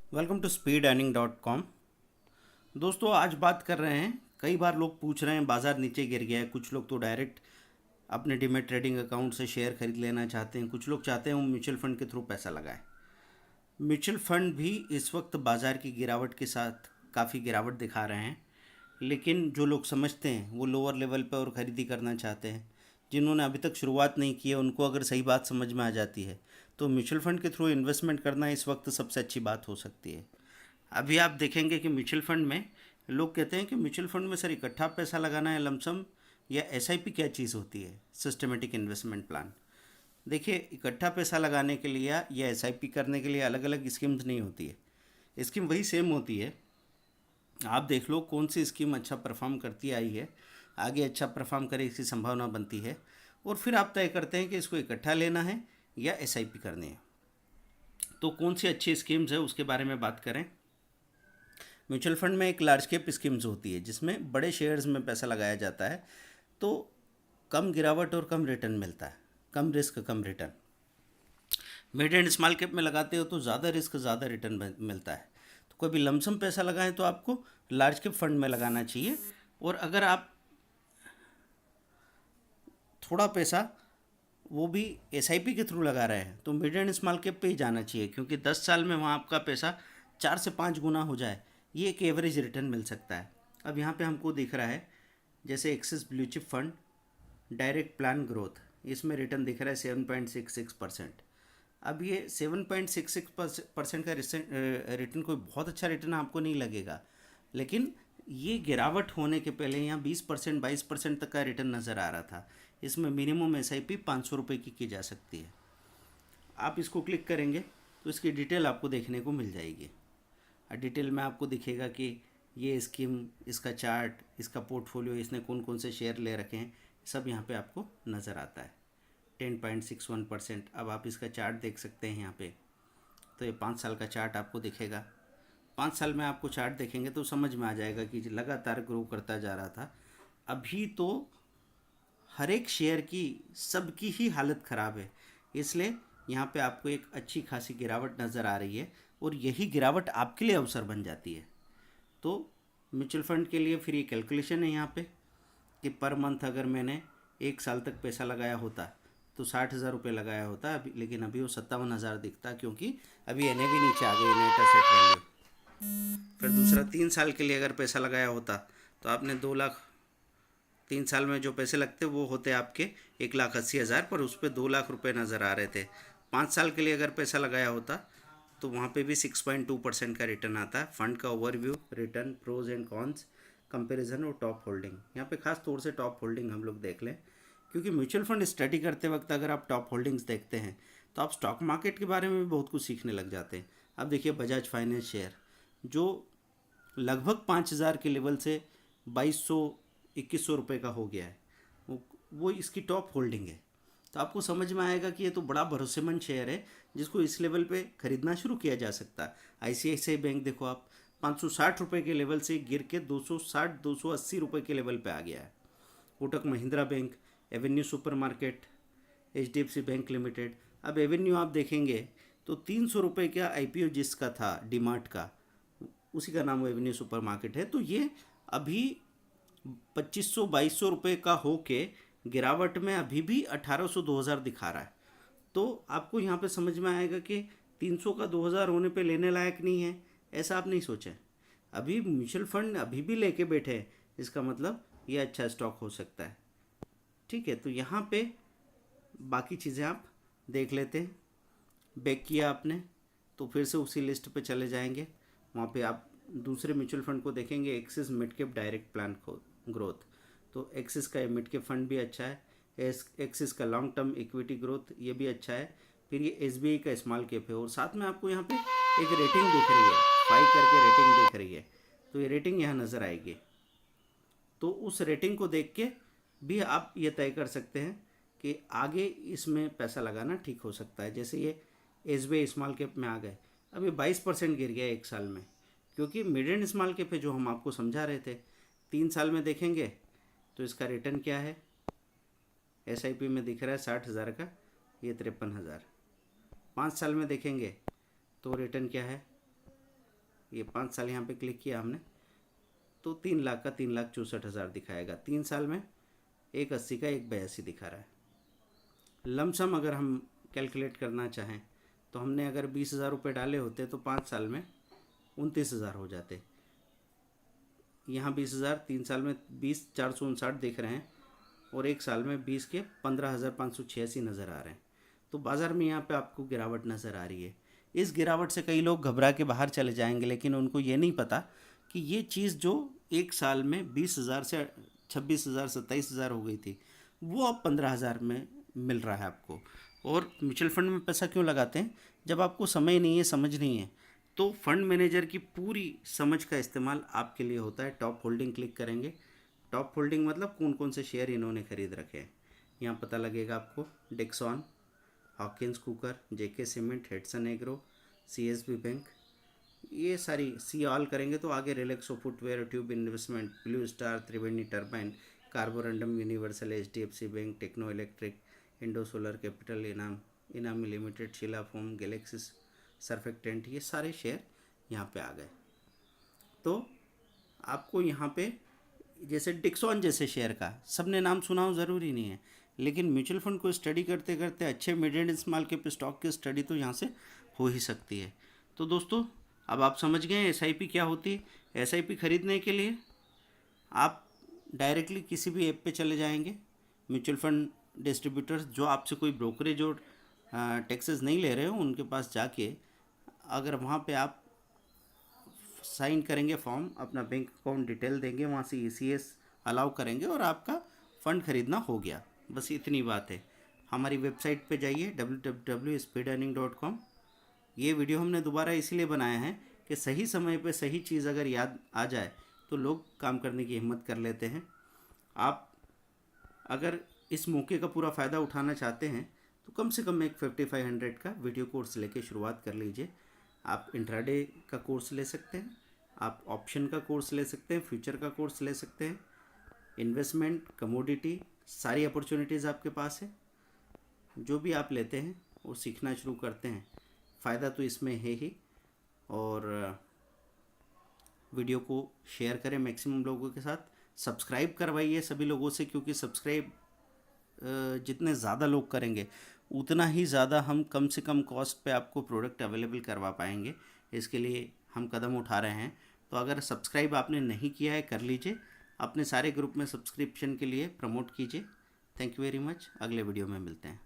Welcome to speed earning.com। दोस्तों आज बात कर रहे हैं, कई बार लोग पूछ रहे हैं बाज़ार नीचे गिर गया है। कुछ लोग तो डायरेक्ट अपने डीमेट ट्रेडिंग अकाउंट से शेयर खरीद लेना चाहते हैं, कुछ लोग चाहते हैं वो म्यूचुअल फंड के थ्रू पैसा लगाएं। म्यूचुअल फंड भी इस वक्त बाज़ार की गिरावट के साथ काफ़ी गिरावट दिखा रहे हैं, लेकिन जो लोग समझते हैं वो लोअर लेवल पर और ख़रीदी करना चाहते हैं। जिन्होंने अभी तक शुरुआत नहीं की है उनको अगर सही बात समझ में आ जाती है तो म्यूचुअल फंड के थ्रू इन्वेस्टमेंट करना इस वक्त सबसे अच्छी बात हो सकती है। अभी आप देखेंगे कि म्यूचुअल फंड में लोग कहते हैं कि म्यूचुअल फंड में सर इकट्ठा पैसा लगाना है लमसम, या एसआईपी क्या चीज़ होती है, सिस्टमेटिक इन्वेस्टमेंट प्लान। देखिए, इकट्ठा पैसा लगाने के लिए या एसआईपी करने के लिए अलग अलग स्कीम्स नहीं होती है। स्कीम वही सेम होती है। आप देख लो कौन सी स्कीम अच्छा परफॉर्म करती आई है, आगे अच्छा परफॉर्म करे इसकी संभावना बनती है, और फिर आप तय करते हैं कि इसको इकट्ठा लेना है या एसआईपी करनी है। तो कौन सी अच्छी स्कीम्स है उसके बारे में बात करें। म्यूचुअल फंड में एक लार्ज कैप स्कीम्स होती है जिसमें बड़े शेयर्स में पैसा लगाया जाता है, तो कम गिरावट और कम रिटर्न मिलता है, कम रिस्क कम return. Mid and small cap में लगाते हो तो ज़्यादा रिस्क ज़्यादा रिटर्न मिलता है। तो कोई भी लमसम पैसा लगाएं तो आपको लार्ज कैप फंड में लगाना चाहिए, और अगर आप थोड़ा पैसा वो भी एसआईपी के थ्रू लगा रहे हैं तो मिड एंड स्मॉल कैप पे ही जाना चाहिए, क्योंकि 10 साल में वहाँ आपका पैसा 4 से 5 गुना हो जाए, ये एक एवरेज रिटर्न मिल सकता है। अब यहाँ पे हमको दिख रहा है जैसे axis blue chip fund direct plan growth, इसमें रिटर्न दिख रहा है 7.66%। अब ये 7.66% का रिटर्न कोई बहुत अच्छा रिटर्न आपको नहीं लगेगा, लेकिन ये गिरावट होने के पहले यहाँ 20% 22% तक का रिटर्न नज़र आ रहा था। इसमें मिनिमम एसआईपी 500 रुपये की जा सकती है। आप इसको क्लिक करेंगे तो इसकी डिटेल आपको देखने को मिल जाएगी, और डिटेल में आपको दिखेगा कि ये स्कीम, इसका चार्ट, इसका पोर्टफोलियो, इसने कौन कौन से शेयर ले रखे हैं, सब यहाँ पे आपको नज़र आता है। 10.61%। अब आप इसका चार्ट देख सकते हैं यहाँ पे, तो ये 5 साल का चार्ट आपको दिखेगा। 5 साल में आपको चार्ट देखेंगे तो समझ में आ जाएगा कि लगातार ग्रो करता जा रहा था। अभी तो हर एक शेयर की, सबकी ही हालत ख़राब है, इसलिए यहाँ पे आपको एक अच्छी खासी गिरावट नज़र आ रही है, और यही गिरावट आपके लिए अवसर बन जाती है। तो म्यूचुअल फंड के लिए फिर ये कैलकुलेशन है यहाँ पे कि पर मंथ अगर मैंने 1 साल तक पैसा लगाया होता तो 60,000 रुपये लगाया होता अभी, लेकिन अभी वो 57,000 दिखता, क्योंकि अभी एनएवी नीचे आ गई, नेट एसेट वैल्यू। फिर दूसरा 3 साल के लिए अगर पैसा लगाया होता तो आपने 2 लाख, 3 साल में जो पैसे लगते वो होते आपके 1,80,000, पर उस पर 2 लाख रुपये नज़र आ रहे थे। 5 साल के लिए अगर पैसा लगाया होता तो वहाँ पे भी 6.2% का रिटर्न आता है। फंड का overview, return, pros and cons, comparison और टॉप होल्डिंग। यहाँ पे खास तौर से टॉप होल्डिंग हम लोग देख लें, क्योंकि म्यूचुअल फंड स्टडी करते वक्त अगर आप टॉप होल्डिंग्स देखते हैं तो आप स्टॉक मार्केट के बारे में भी बहुत कुछ सीखने लग जाते हैं। अब देखिए बजाज फाइनेंस शेयर, जो लगभग 5,000 के लेवल से 2,200 2100 रुपये का हो गया है, वो इसकी टॉप होल्डिंग है। तो आपको समझ में आएगा कि ये तो बड़ा भरोसेमंद शेयर है जिसको इस लेवल पे खरीदना शुरू किया जा सकता है। आईसीआईसीआई बैंक देखो आप, 560 रुपये के लेवल से गिर के 260 280 रुपये के लेवल पे आ गया है। Kotak Mahindra bank, Avenue supermarket, HDFC bank limited. अब एवेन्यू आप देखेंगे तो 300 रुपये का आईपीओ जिसका था डीमार्ट का, उसी का नाम एवेन्यू सुपरमार्केट है, तो ये अभी 2,500 2200 रुपये का होके गिरावट में अभी भी 1,800 2,000 दिखा रहा है। तो आपको यहाँ पे समझ में आएगा कि 300 का 2,000 होने पे लेने लायक नहीं है, ऐसा आप नहीं सोचें। अभी म्यूचुअल फंड अभी भी लेके बैठे हैं, इसका मतलब ये अच्छा स्टॉक हो सकता है। ठीक है, तो यहाँ पे बाकी चीज़ें आप देख लेते हैं। बैक किया आपने तो फिर से उसी लिस्ट पे चले जाएंगे, वहाँ पे आप दूसरे म्यूचुअल फंड को देखेंगे, axis mid cap direct plan growth. तो एक्सिस का मिड कैप फंड भी अच्छा है, एक्सिस का लॉन्ग टर्म इक्विटी ग्रोथ ये भी अच्छा है। फिर ये एसबीआई का स्मॉल कैप है, और साथ में आपको यहाँ पे एक रेटिंग दिख रही है, 5 करके रेटिंग दिख रही है, तो ये रेटिंग यहाँ नज़र आएगी। तो उस रेटिंग को देख के भी आप ये तय कर सकते हैं कि आगे इसमें पैसा लगाना ठीक हो सकता है। जैसे ये एसबीआई स्मॉल कैप में आ गए, अब ये 22% गिर गया 1 साल में, क्योंकि मिड एंड स्मॉल कैप है जो हम आपको समझा रहे थे। 3 साल में देखेंगे तो इसका रिटर्न क्या है, एसआईपी में दिख रहा है 60,000 का, ये 53,000। 5 साल में देखेंगे तो रिटर्न क्या है, ये 5 साल यहाँ पे क्लिक किया हमने तो 3 लाख का 3,64,000 दिखाएगा। 3 साल में 1,80 का 1,82 दिखा रहा है। लमसम अगर हम कैलकुलेट करना चाहें तो हमने अगर 20,000 रुपये डाले होते तो 5 साल में 29,000 हो जाते। यहाँ 20,000, 3 साल में 20,459 दिख रहे हैं और 1 साल में 20 के 15,586 नज़र आ रहे हैं। तो बाज़ार में यहाँ पे आपको गिरावट नज़र आ रही है। इस गिरावट से कई लोग घबरा के बाहर चले जाएंगे, लेकिन उनको ये नहीं पता कि ये चीज़ जो 1 साल में 20,000 से 26,000 27,000 हो गई थी, वो अब 15,000 में मिल रहा है आपको। और म्यूचुअल फंड में पैसा क्यों लगाते हैं? जब आपको समय नहीं है, समझ नहीं है, तो फंड मैनेजर की पूरी समझ का इस्तेमाल आपके लिए होता है। टॉप होल्डिंग क्लिक करेंगे। टॉप होल्डिंग मतलब कौन कौन से शेयर इन्होंने खरीद रखे हैं, यहाँ पता लगेगा आपको। Dixon, Hawkins Cooker, JK Cement, Hatsun Agro, CSB Bank, ये सारी सी ऑल करेंगे तो आगे Relaxo Footwear, Tube Investment, Blue Star, Triveni Turbine, Carborundum Universal, HDFC Bank, Techno Electric, Indo Solar Capital, इनामी Limited, Sheela Foam, Galaxy Surfactants, ये सारे शेयर यहाँ पे आ गए। तो आपको यहाँ पे जैसे डिक्सॉन जैसे शेयर का सबने नाम सुना हो ज़रूरी नहीं है, लेकिन म्यूचुअल फंड को स्टडी करते करते अच्छे mid and small cap stock की स्टडी तो यहाँ से हो ही सकती है। तो दोस्तों, अब आप समझ गए एसआईपी क्या होती है। एसआईपी खरीदने के लिए आप डायरेक्टली किसी भी ऐप पे चले जाएंगे। म्यूचुअल फंड डिस्ट्रीब्यूटर्स जो आपसे कोई ब्रोकरेज और टैक्सेस नहीं ले रहे हो, उनके पास जाके अगर वहाँ पे आप साइन करेंगे फॉर्म, अपना बैंक अकाउंट डिटेल देंगे, वहाँ से ईसीएस अलाउ करेंगे और आपका फ़ंड खरीदना हो गया। बस इतनी बात है। हमारी वेबसाइट पे जाइए www.speedearning.com। ये वीडियो हमने दोबारा इसीलिए बनाया है कि सही समय पे सही चीज़ अगर याद आ जाए तो लोग काम करने की हिम्मत कर लेते हैं। आप अगर इस मौके का पूरा फ़ायदा उठाना चाहते हैं तो कम से कम एक 5500 का वीडियो कोर्स लेके शुरुआत कर लीजिए। आप इंट्राडे का कोर्स ले सकते हैं, आप ऑप्शन का कोर्स ले सकते हैं, फ्यूचर का कोर्स ले सकते हैं, इन्वेस्टमेंट, कमोडिटी, सारी अपॉर्चुनिटीज़ आपके पास है। जो भी आप लेते हैं वो सीखना शुरू करते हैं, फ़ायदा तो इसमें है ही। और वीडियो को शेयर करें मैक्सिमम लोगों के साथ, सब्सक्राइब करवाइए सभी लोगों से, क्योंकि सब्सक्राइब जितने ज़्यादा लोग करेंगे उतना ही ज़्यादा हम कम से कम कॉस्ट पे आपको प्रोडक्ट अवेलेबल करवा पाएंगे। इसके लिए हम कदम उठा रहे हैं। तो अगर सब्सक्राइब आपने नहीं किया है कर लीजिए, अपने सारे ग्रुप में सब्सक्रिप्शन के लिए प्रमोट कीजिए। Thank you very much. अगले वीडियो में मिलते हैं।